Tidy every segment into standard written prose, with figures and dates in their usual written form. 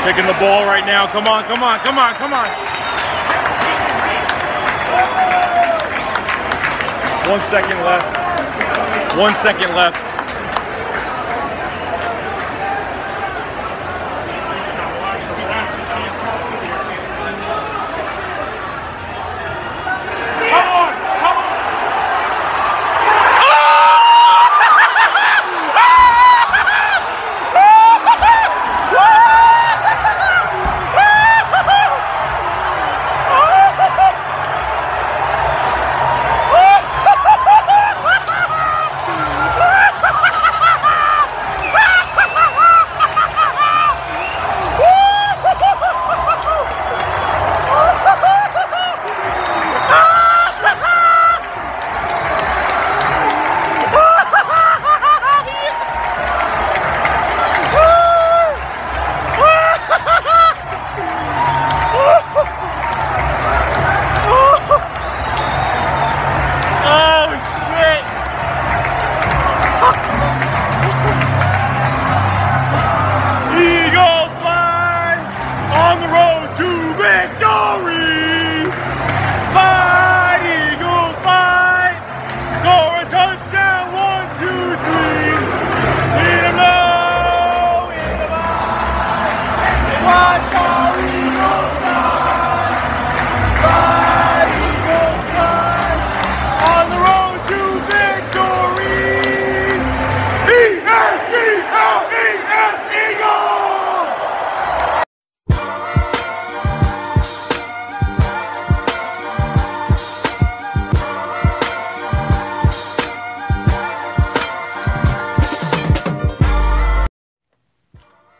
Taking the ball right now. Come on, come on, come on, come on. 1 second left. 1 second left.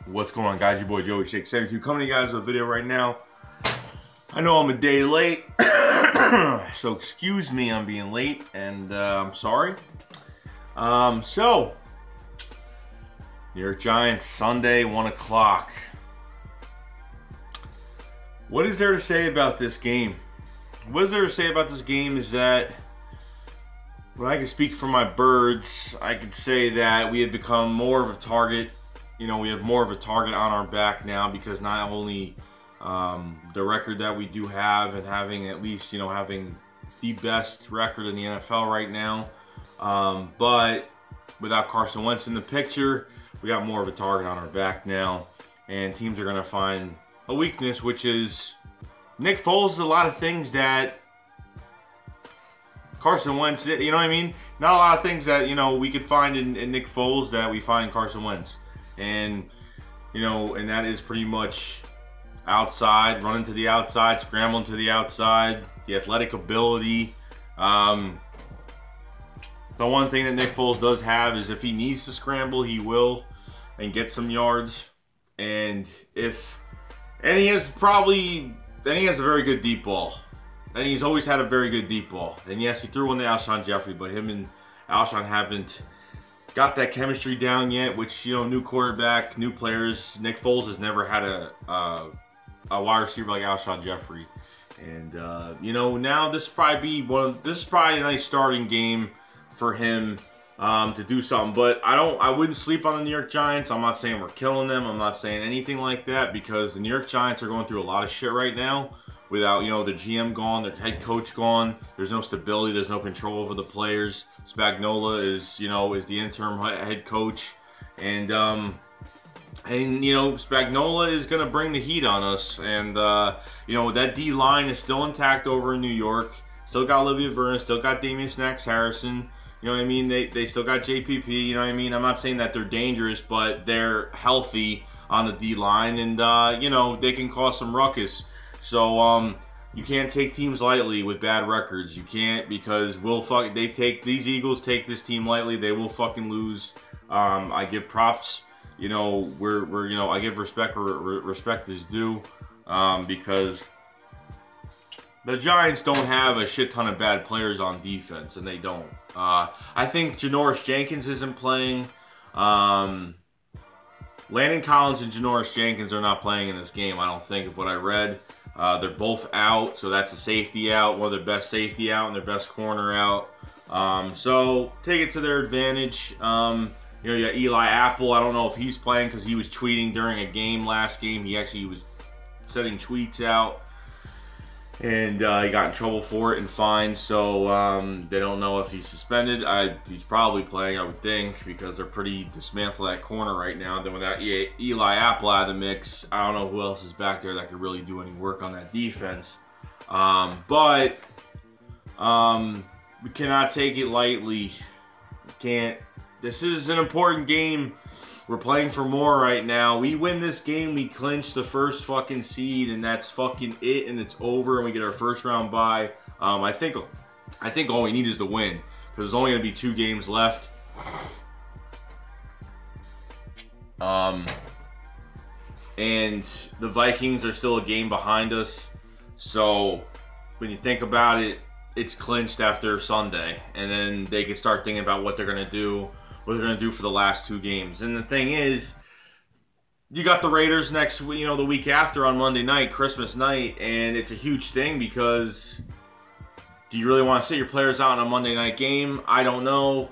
What's going on, guys? Your boy Joey Shake 72 coming to you guys with a video right now. I know I'm a day late, so excuse me, I'm being late, and I'm sorry. So New York Giants Sunday, 1 o'clock. What is there to say about this game? What is there to say about this game is that when I can speak for my birds, I can say that we have become more of a target. You know, we have more of a target on our back now because not only the record that we do have and having at least, you know, having the best record in the NFL right now, but without Carson Wentz in the picture, we got more of a target on our back now, and teams are going to find a weakness, which is Nick Foles is a lot of things that Carson Wentz, you know what I mean? Not a lot of things that, you know, we could find in Nick Foles that we find in Carson Wentz. And, you know, and that is pretty much outside, running to the outside, scrambling to the outside, the athletic ability. The one thing that Nick Foles does have is if he needs to scramble, he will and get some yards. And he has a very good deep ball. And he's always had a very good deep ball. And yes, he threw one to Alshon Jeffrey, but him and Alshon haven't got that chemistry down yet, which, you know, new quarterback, new players. Nick Foles has never had a wide receiver like Alshon Jeffrey. And, you know, now this is probably a nice starting game for him to do something. But I wouldn't sleep on the New York Giants. I'm not saying we're killing them. I'm not saying anything like that, because the New York Giants are going through a lot of shit right now. Without, you know, their GM gone, their head coach gone, there's no stability, there's no control over the players. Spagnuolo is, you know, is the interim head coach, and you know, Spagnuolo is gonna bring the heat on us. And you know, that D line is still intact over in New York. Still got Olivia Vernon, still got Damian Snacks Harrison. You know what I mean? They still got JPP. You know what I mean? I'm not saying that they're dangerous, but they're healthy on the D line, and you know, they can cause some ruckus. So you can't take teams lightly with bad records. You can't, because these Eagles take this team lightly. They will fucking lose. I give props. You know, you know, I give respect where respect is due, because the Giants don't have a shit ton of bad players on defense, and they don't. I think Janoris Jenkins isn't playing. Landon Collins and Janoris Jenkins are not playing in this game, I don't think, of what I read. They're both out, so that's a safety out, one of their best safety out and their best corner out. So take it to their advantage. You know, you got Eli Apple. I don't know if he's playing because he was tweeting during a game last game. He actually was sending tweets out, and he got in trouble for it and fined. So they don't know if he's suspended. He's probably playing, I would think, because they're pretty dismantled that corner right now. Then without Eli Apple out of the mix, I don't know who else is back there that could really do any work on that defense. But we cannot take it lightly. We can't. This is an important game. We're playing for more right now. We win this game, we clinch the first fucking seed, and that's fucking it, and it's over, and we get our first round bye. I think all we need is to win, because there's only going to be 2 games left. And the Vikings are still a game behind us. So when you think about it, it's clinched after Sunday, and then they can start thinking about what they're going to do. What they're going to do for the last 2 games. And the thing is, you got the Raiders next, the week after on Monday night, Christmas night, and it's a huge thing because do you really want to sit your players out in a Monday night game? I don't know.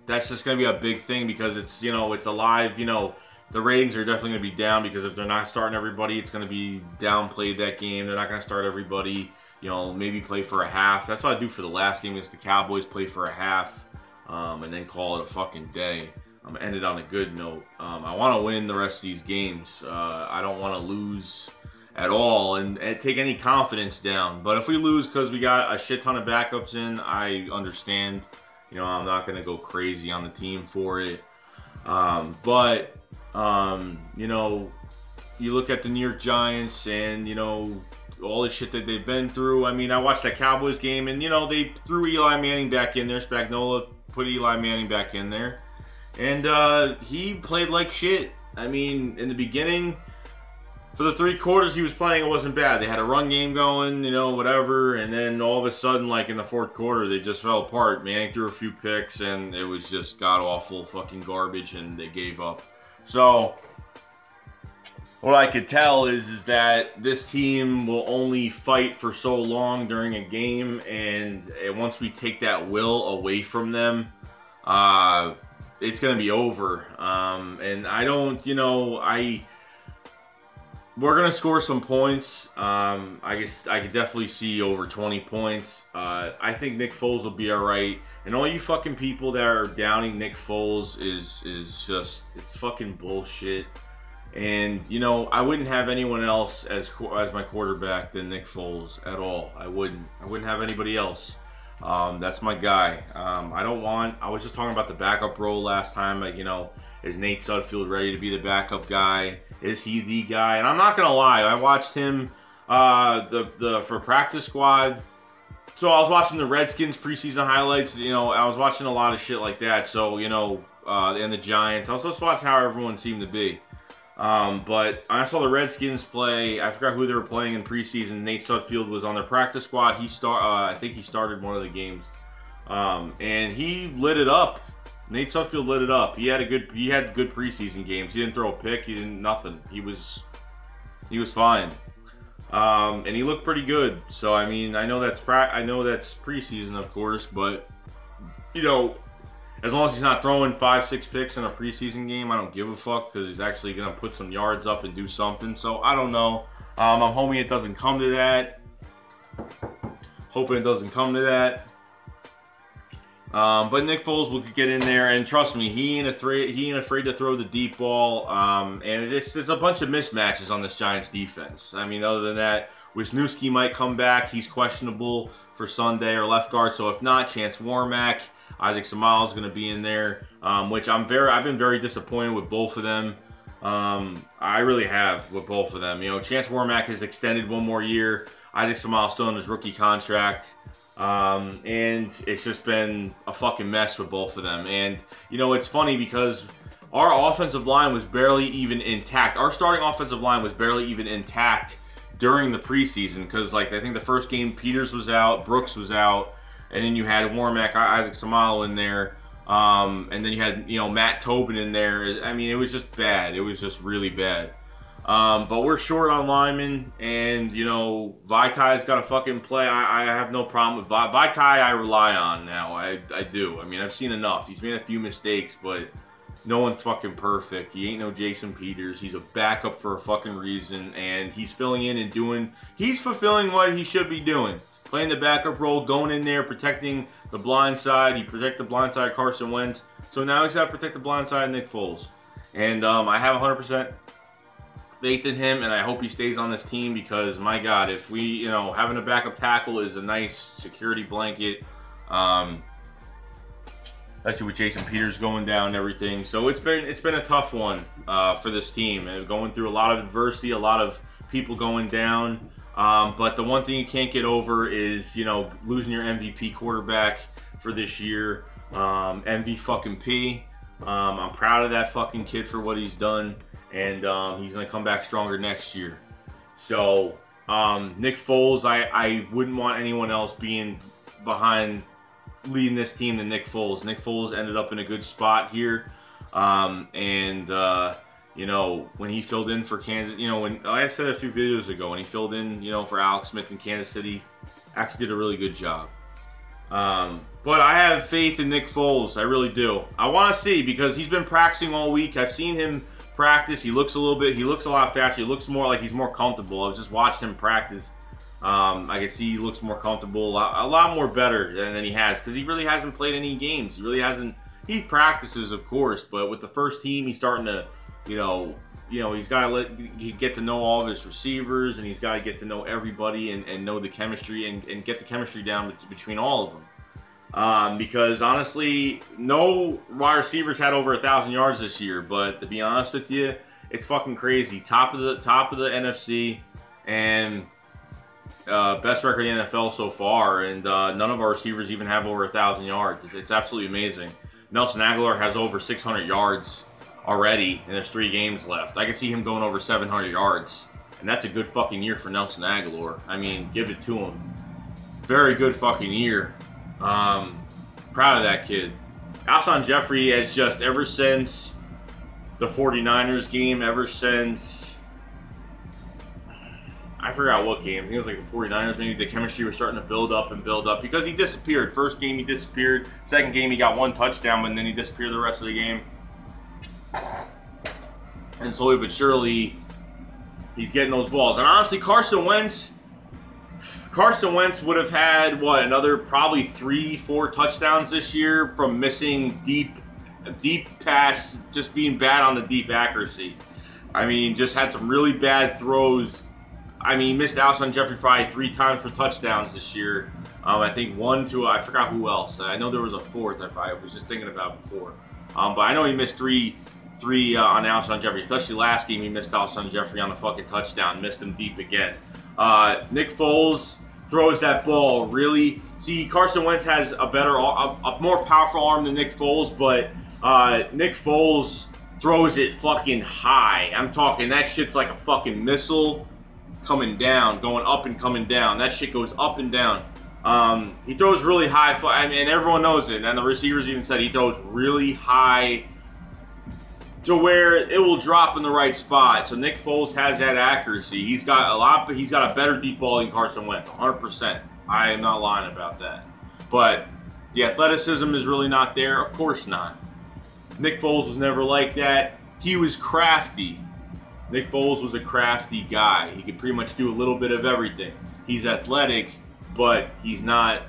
That's just going to be a big thing because it's, it's a live, the ratings are definitely going to be down because if they're not starting everybody, it's going to be downplayed that game. They're not going to start everybody, maybe play for a half. That's what I do for the last game against the Cowboys, play for a half. And then call it a fucking day. End it on a good note. I want to win the rest of these games. I don't want to lose at all and take any confidence down. But if we lose because we got a shit ton of backups in, I understand. I'm not going to go crazy on the team for it. But you look at the New York Giants and, all the shit that they've been through. I mean, I watched that Cowboys game and, they threw Eli Manning back in there. Spagnuolo put Eli Manning back in there. And he played like shit. I mean, in the beginning, for the 3 quarters he was playing, it wasn't bad. They had a run game going, whatever. And then all of a sudden, like in the 4th quarter, they just fell apart. Manning threw a few picks, and it was just god-awful fucking garbage, and they gave up. So what I could tell is that this team will only fight for so long during a game, and once we take that will away from them, it's going to be over. And I don't, we're going to score some points. I guess I could definitely see over 20 points. I think Nick Foles will be all right. And all you fucking people that are downing Nick Foles is just, it's fucking bullshit. And, I wouldn't have anyone else as my quarterback than Nick Foles at all. I wouldn't have anybody else. That's my guy. I was just talking about the backup role last time. Like, is Nate Sudfeld ready to be the backup guy? Is he the guy? And I'm not going to lie. I watched him for practice squad. So I was watching the Redskins preseason highlights. I was watching a lot of shit like that. So, and the Giants. I was just watching how everyone seemed to be. But I saw the Redskins play. I forgot who they were playing in preseason. Nate Sudfeld was on their practice squad. I think he started one of the games, and he lit it up. Nate Sudfeld lit it up. He had good preseason games. He didn't throw a pick. He didn't nothing. He was fine, and he looked pretty good. So I mean, I know that's preseason, of course, but as long as he's not throwing 5-6 picks in a preseason game, I don't give a fuck because he's actually going to put some yards up and do something. So, I don't know. I'm hoping it doesn't come to that. But Nick Foles will get in there, and trust me, he ain't afraid to throw the deep ball. And there's a bunch of mismatches on this Giants defense. I mean, other than that, Wisniewski might come back. He's questionable for Sunday or left guard. So, if not, Chance Warmack. Isaac Seumalo is going to be in there, which I've been very disappointed with both of them. I really have with both of them. Chance Warmack has extended 1 more year. Isaac Seumalo still in his rookie contract. And it's just been a fucking mess with both of them. And, it's funny because our offensive line was barely even intact. Our starting offensive line was barely even intact during the preseason because, I think the first game, Peters was out, Brooks was out. And then you had Warmack, Isaac Seumalo in there. And then you had, Matt Tobin in there. I mean, it was just bad. It was just really bad. But we're short on linemen, and, you know, Vitai's got to fucking play. I have no problem with Vaitai. I rely on now. I do. I mean, I've seen enough. He's made a few mistakes, but no one's fucking perfect. He ain't no Jason Peters. He's a backup for a fucking reason, and he's filling in and he's fulfilling what he should be doing. Playing the backup role, going in there, protecting the blind side. He protected the blind side of Carson Wentz. So now he's got to protect the blind side of Nick Foles. And I have 100% faith in him, and I hope he stays on this team because, my God, if we, you know, having a backup tackle is a nice security blanket. Especially with Jason Peters going down and everything. So it's been a tough one for this team. And going through a lot of adversity, a lot of people going down. But the one thing you can't get over is, you know, losing your MVP quarterback for this year. MV fucking P. I'm proud of that fucking kid for what he's done. And he's going to come back stronger next year. So, Nick Foles, I wouldn't want anyone else being behind leading this team than Nick Foles. Nick Foles ended up in a good spot here. You know, when he filled in for Kansas, you know, when like I said a few videos ago, when he filled in, you know, for Alex Smith in Kansas City, actually did a really good job. But I have faith in Nick Foles. I really do. I want to see because he's been practicing all week. I've seen him practice. He looks a lot faster. He looks more like he's more comfortable. I've just watched him practice. I can see he looks more comfortable, a lot more better than he has because he really hasn't played any games. He really hasn't. He practices, of course, but with the first team, he's starting to, you know, he's got to get to know all of his receivers, and he's got to get to know everybody and know the chemistry and get the chemistry down between all of them. Because honestly, no wide receivers had over 1,000 yards this year. But to be honest with you, it's fucking crazy. Top of the NFC and best record in the NFL so far, and none of our receivers even have over 1,000 yards. It's absolutely amazing. Nelson Aguilar has over 600 yards already, and there's 3 games left. I can see him going over 700 yards, and that's a good fucking year for Nelson Aguilar. I mean, give it to him. Very good fucking year. Proud of that kid. Alshon Jeffrey has just, ever since the 49ers game, ever since, I forgot what game. I think it was like the 49ers. Maybe the chemistry was starting to build up because he disappeared. First game he disappeared. Second game he got 1 touchdown, but then he disappeared the rest of the game. And slowly but surely, he's getting those balls. And honestly, Carson Wentz would have had, what, another probably 3-4 touchdowns this year from missing deep pass, just being bad on the deep accuracy. I mean, just had some really bad throws. I mean, he missed Alshon Jeffrey probably 3 times for touchdowns this year. I think 1 to, I forgot who else. I know there was a 4th I was just thinking about before. But I know he missed three on Alshon Jeffrey. Especially last game, he missed Alshon Jeffrey on a fucking touchdown. Missed him deep again. Nick Foles throws that ball really. See, Carson Wentz has a more powerful arm than Nick Foles, but Nick Foles throws it fucking high. I'm talking, that shit's like a fucking missile coming down, going up and coming down. That shit goes up and down. He throws really high, and everyone knows it, and the receivers even said he throws really high to where it will drop in the right spot. So Nick Foles has that accuracy. He's got a better deep ball than Carson Wentz, 100%. I am not lying about that. But the athleticism is really not there. Of course not. Nick Foles was never like that. He was crafty. Nick Foles was a crafty guy. He could pretty much do a little bit of everything. He's athletic, but he's not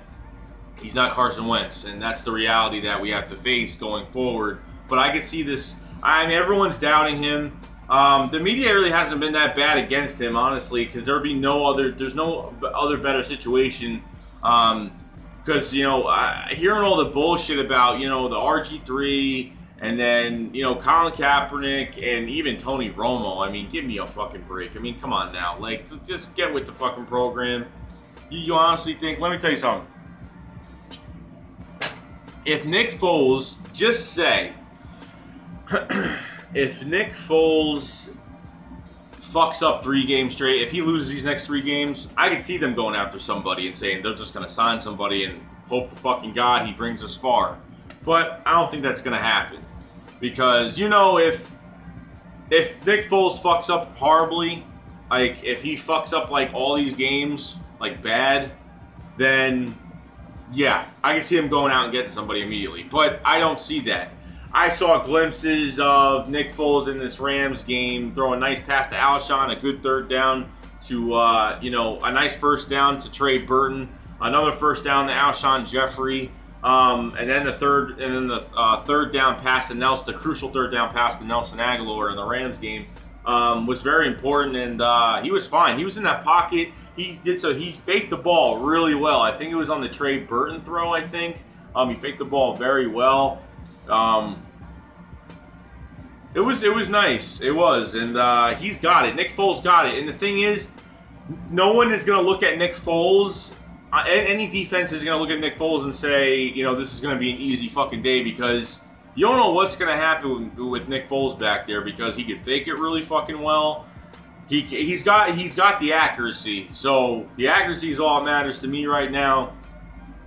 Carson Wentz, and that's the reality that we have to face going forward. But I can see this. I mean, everyone's doubting him. The media really hasn't been that bad against him, honestly, because there's no other better situation. Because, you know, hearing all the bullshit about, you know, the RG3 and then, you know, Colin Kaepernick and even Tony Romo. I mean, give me a fucking break. I mean, come on now. Like, just get with the fucking program. You honestly think, let me tell you something. If Nick Foles, just say, if Nick Foles fucks up 3 games straight, if he loses these next 3 games, I could see them going after somebody and saying they're just going to sign somebody and hope to fucking God he brings us far. But I don't think that's going to happen. Because, you know, if if Nick Foles fucks up horribly, like if he fucks up like all these games, like bad, then yeah, I can see him going out and getting somebody immediately. But I don't see that. I saw glimpses of Nick Foles in this Rams game throw a nice pass to Alshon, a good third down to you know, a nice first down to Trey Burton, another first down to Alshon Jeffrey. And then the third down pass to Nelson, the crucial third down pass to Nelson Aguilar in the Rams game, was very important, and he was fine. He was in that pocket. He faked the ball really well. I think it was on the Trey Burton throw. I think he faked the ball very well. It was nice. It was, and he's got it. Nick Foles got it. And the thing is, no one is going to look at Nick Foles. Any defense is going to look at Nick Foles and say, you know, this is going to be an easy fucking day, because you don't know what's going to happen with Nick Foles back there, because he could fake it really fucking well. He's got the accuracy. So the accuracy is all that matters to me right now.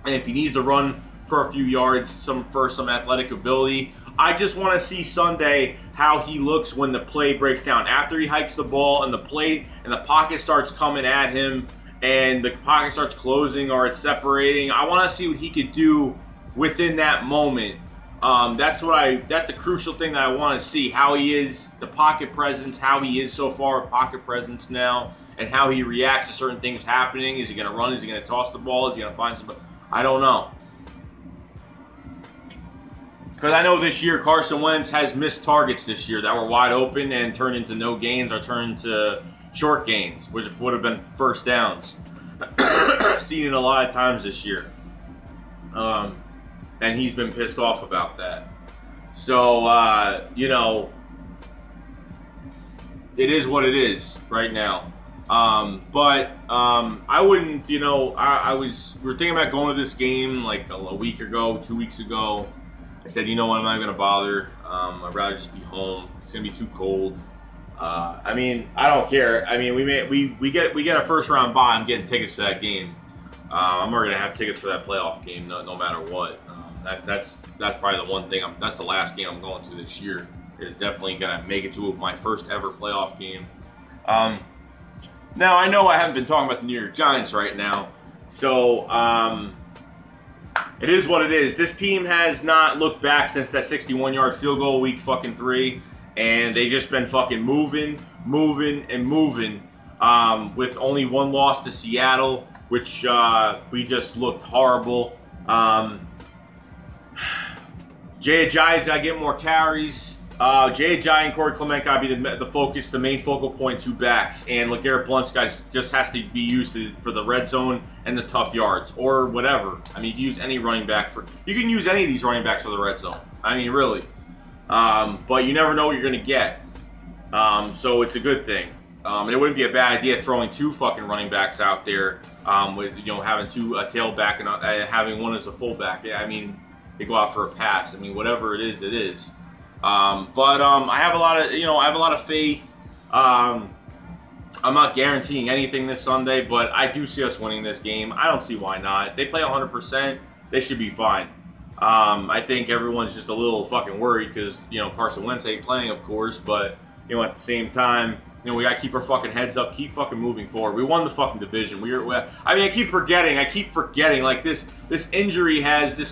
And if he needs to run for a few yards, some athletic ability, I just want to see Sunday how he looks when the play breaks down. After he hikes the ball and the pocket starts coming at him, and the pocket starts closing or it's separating, I want to see what he could do within that moment. That's the crucial thing that I want to see, how he is, the pocket presence, how he is so far with pocket presence now, and how he reacts to certain things happening. Is he going to run? Is he going to toss the ball? Is he going to find somebody? I don't know. Because I know this year Carson Wentz has missed targets this year that were wide open and turned into no gains or turned into short gains, which would have been first downs. Seen it a lot of times this year. And he's been pissed off about that. So, you know, it is what it is right now. But I wouldn't, you know, we were thinking about going to this game like a week ago, 2 weeks ago. I said, you know what, I'm not going to bother. I'd rather just be home. It's going to be too cold. I mean, I don't care. I mean, we get a first round bye. I'm getting tickets for that game. I'm already gonna have tickets for that playoff game, no matter what. That's probably the one thing. That's the last game I'm going to this year. Is definitely gonna make it to my first ever playoff game. Now I know I haven't been talking about the New York Giants right now, so it is what it is. This team has not looked back since that 61-yard field goal week fucking 3. And they just been fucking moving, and moving. With only one loss to Seattle, which we just looked horrible. Jay Ajayi's got to get more carries. Jay Ajayi and Corey Clement got to be the focus, the main focal point, 2 backs. And LeGarrette Blount's guys just has to be used for the red zone and the tough yards, or whatever. I mean, you can use any running back you can use any of these running backs for the red zone. I mean, really. But you never know what you're going to get. So it's a good thing. It wouldn't be a bad idea throwing 2 fucking running backs out there, with, you know, having a tailback and having one as a fullback. Yeah, I mean, they go out for a pass. I mean, whatever it is, it is. But I have a lot of faith. I'm not guaranteeing anything this Sunday, but I do see us winning this game. I don't see why not. They play 100%. They should be fine. I think everyone's just a little fucking worried because, you know, Carson Wentz ain't playing, of course, but, you know, at the same time, you know, we got to keep our fucking heads up, keep fucking moving forward. We won the fucking division. I mean, I keep forgetting, like, this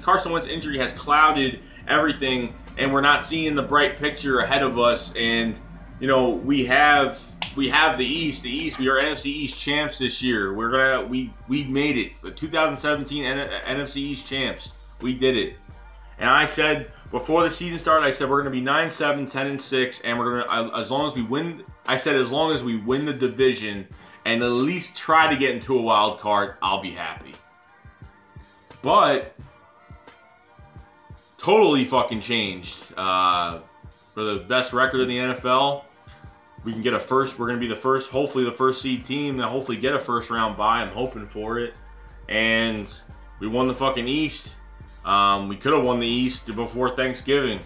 Carson Wentz injury has clouded everything, and we're not seeing the bright picture ahead of us, and, you know, we have the East. We are NFC East champs this year. We made it. The 2017 NFC East champs. We did it. And I said before the season started, I said we're going to be 9-7, 10-6, and we're going to, as long as we win. I said as long as we win the division and at least try to get into a wild card, I'll be happy. But totally fucking changed. For the best record in the NFL, we can get a first. We're going to be the first, hopefully the first seed team that hopefully get a first round bye. I'm hoping for it. And we won the fucking East. We could have won the East before Thanksgiving.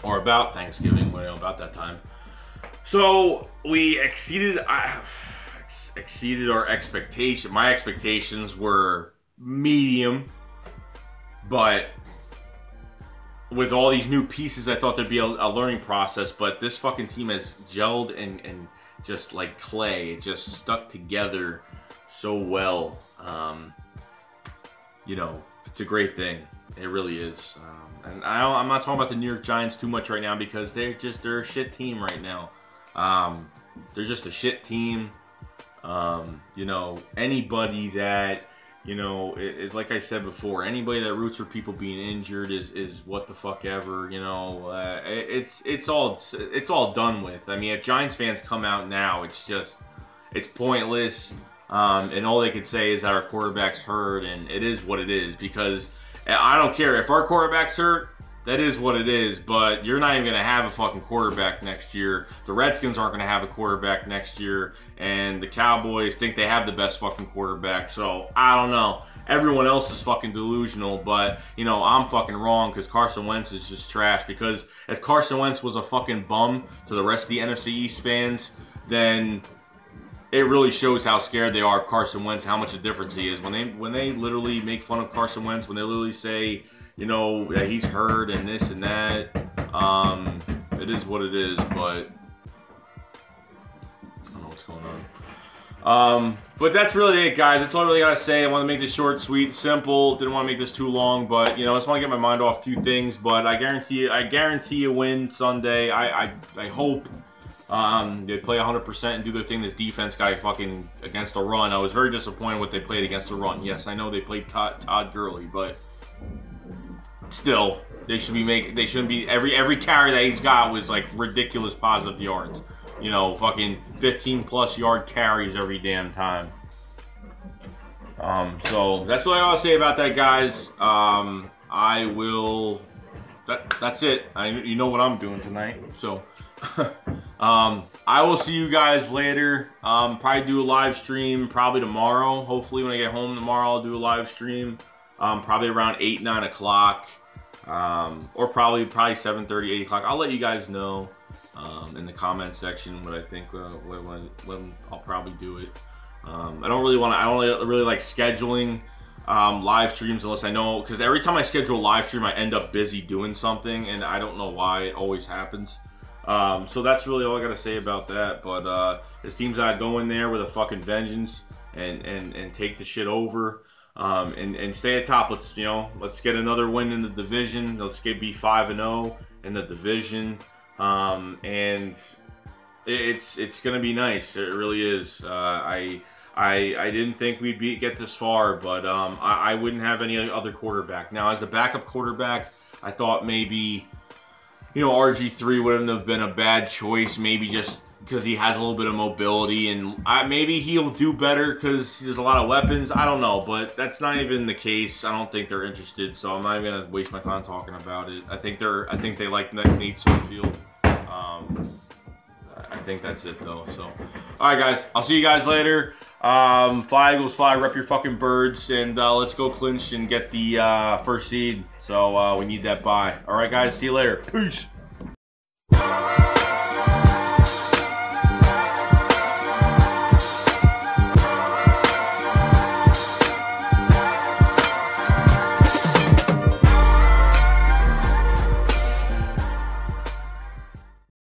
Or about Thanksgiving, about that time. So we exceeded our expectation. My expectations were medium, but with all these new pieces, I thought there'd be a learning process, but this fucking team has gelled and just like clay, it just stuck together so well. You know, it's a great thing. It really is. And I'm not talking about the New York Giants too much right now because they're a shit team right now. They're just a shit team. You know, anybody that, you know, like I said before, anybody that roots for people being injured is what the fuck ever. You know, it's all done with. I mean, if Giants fans come out now, it's pointless. And all they could say is that our quarterback's hurt, and it is what it is. Because I don't care if our quarterback's hurt. That is what it is, but you're not even going to have a fucking quarterback next year. The Redskins aren't going to have a quarterback next year, and the Cowboys think they have the best fucking quarterback. So, I don't know. Everyone else is fucking delusional, but, you know, I'm fucking wrong because Carson Wentz is just trash. Because if Carson Wentz was a fucking bum to the rest of the NFC East fans, then it really shows how scared they are of Carson Wentz, how much a difference he is. When they literally make fun of Carson Wentz, when they literally say, you know, he's hurt and this and that, it is what it is, but I don't know what's going on. But that's really it, guys. That's all I really gotta say. I want to make this short, sweet, simple. Didn't want to make this too long, but, you know, I just want to get my mind off a few things. But I guarantee a win Sunday. I hope they play 100% and do their thing. This defense guy fucking against the run. I was very disappointed what they played against the run. Yes, I know they played Todd Gurley, but still, they shouldn't be every carry that he's got was like ridiculous positive yards. You know, fucking 15+ yard carries every damn time. So that's what I gotta say about that, guys. That's it. You know what I'm doing tonight. So I will see you guys later. Probably do a live stream probably tomorrow. Hopefully when I get home tomorrow, I'll do a live stream. Probably around 8, 9 o'clock. Or probably 7:30, 8 o'clock. I'll let you guys know in the comment section what I think when I'll probably do it. I don't really like scheduling live streams unless I know, because every time I schedule a live stream I end up busy doing something, and I don't know why. It always happens. So that's really all I gotta say about that. But this team's gotta go in there with a fucking vengeance and take the shit over. And stay atop. Let's get another win in the division. Let's be 5-0 in the division. And it's gonna be nice. It really is. I didn't think we'd get this far, but I wouldn't have any other quarterback. Now, as the backup quarterback, I thought maybe, you know, RG3 wouldn't have been a bad choice. Maybe just because he has a little bit of mobility, and maybe he'll do better because there's a lot of weapons. I don't know, but that's not even the case. I don't think they're interested, so I'm not even gonna waste my time talking about it. I think they like Nate Sudfeld. I think that's it though. So, all right, guys, I'll see you guys later. Fly Eagles fly, rep your fucking birds, and let's go clinch and get the first seed. So we need that bye. All right, guys, see you later. Peace.